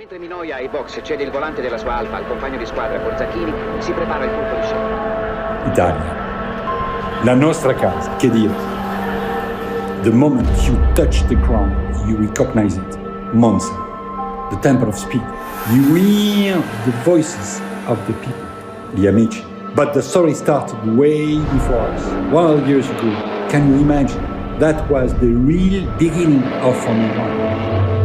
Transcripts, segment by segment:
Mentre Minoia ai box cede il volante della sua Alfa al compagno di squadra Zacchini, si prepara il colpo di scena. Italia, la nostra casa, che dire? The moment you touch the ground, you recognize it. Monza, the temple of speed. You hear the voices of the people, the amici. But the story started way before us, 100 years ago. Can you imagine? That was the real beginning of Formula One.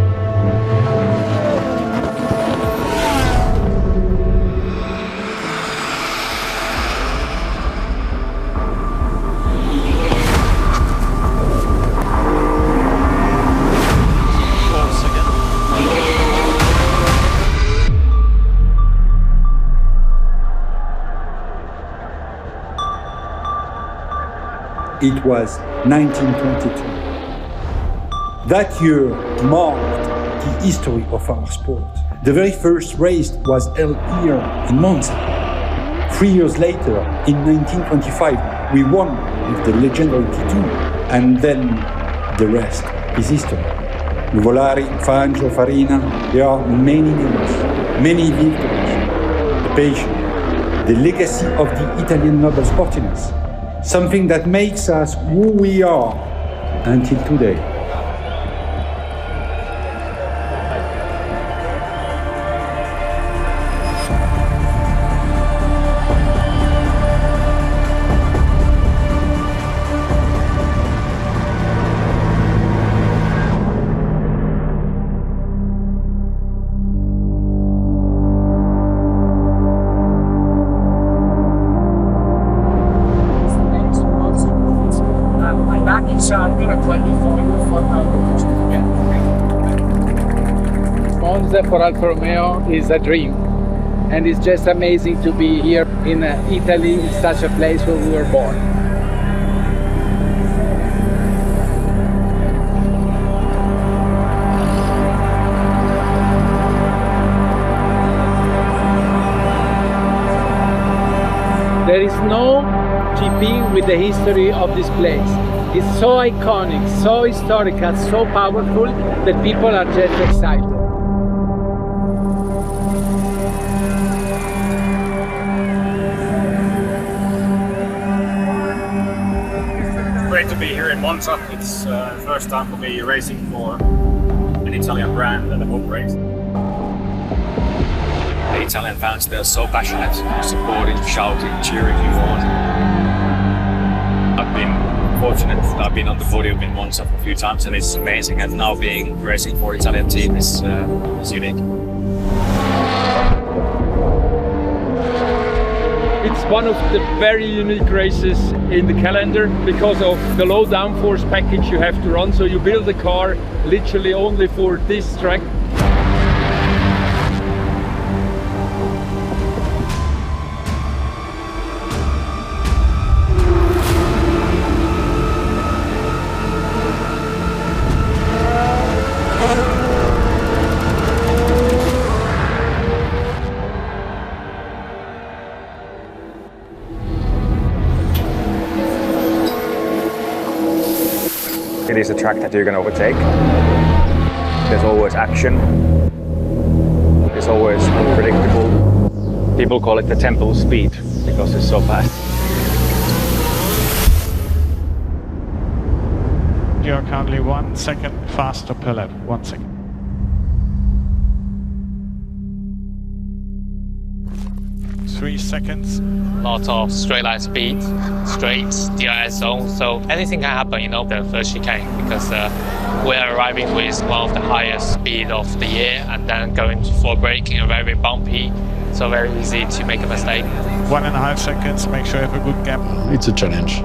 It was 1922. That year marked the history of our sport. The very first race was held here in Monza. 3 years later, in 1925, we won with the legendary T2, and then the rest is history. Nuvolari, Fangio, Farina, there are many names, many victories. The passion, the legacy of the Italian noble sportiness. Something that makes us who we are until today. Monza for Alfa Romeo is a dream, and it's just amazing to be here in Italy, in such a place where we were born. There is no GP with the history of this place. It's so iconic, so historical, so powerful that people are just excited. Great to be here in Monza. It's the first time for me racing for an Italian brand and a home race. The Italian fans, they're so passionate, supporting, shouting, cheering you on. I've been fortunate, I've been on the podium in Monza a few times and it's amazing, and now being racing for Italian team is unique. It's one of the very unique races in the calendar because of the low downforce package you have to run. So you build a car literally only for this track. It is a track that you're going to overtake. There's always action. It's always unpredictable. People call it the temple speed because it's so fast. You're currently 1 second faster per lap. 1 second. Three seconds. Lots of straight line speed, straights, DRS zone, so anything can happen, the first chicane, because we're arriving with one of the highest speed of the year and then going for braking, very bumpy, so very easy to make a mistake. 1.5 seconds, make sure you have a good gap. It's a challenge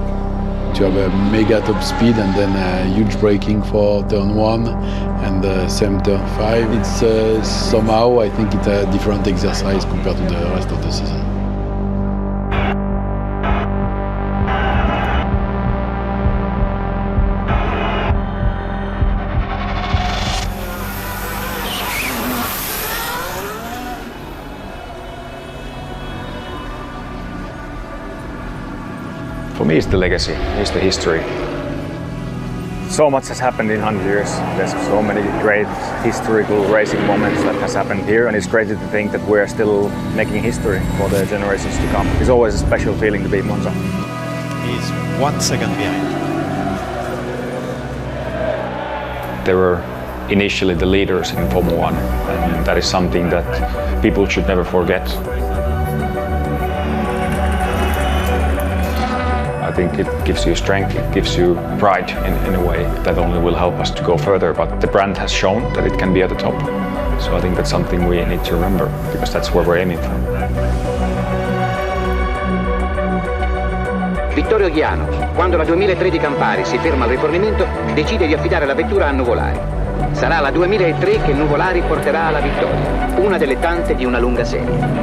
to have a mega top speed and then a huge braking for turn 1 and same turn 5. It's somehow, I think it's a different exercise compared to the rest of the season. For me, it's the legacy, it's the history. So much has happened in 100 years. There's so many great historical racing moments that has happened here, and it's crazy to think that we're still making history for the generations to come. It's always a special feeling to be in Monza. He's 1 second behind. They were initially the leaders in Formula 1, and that is something that people should never forget. I think it gives you strength, it gives you pride in a way that only will help us to go further, but the brand has shown that it can be at the top. So I think that's something we need to remember, because that's where we're aiming for. Vittorio Ghiano, quando la 2003 di Campari si ferma al rifornimento, decide di affidare la vettura a Nuvolari. Sarà la 2003 che Nuvolari porterà alla vittoria, una delle tante di una lunga serie.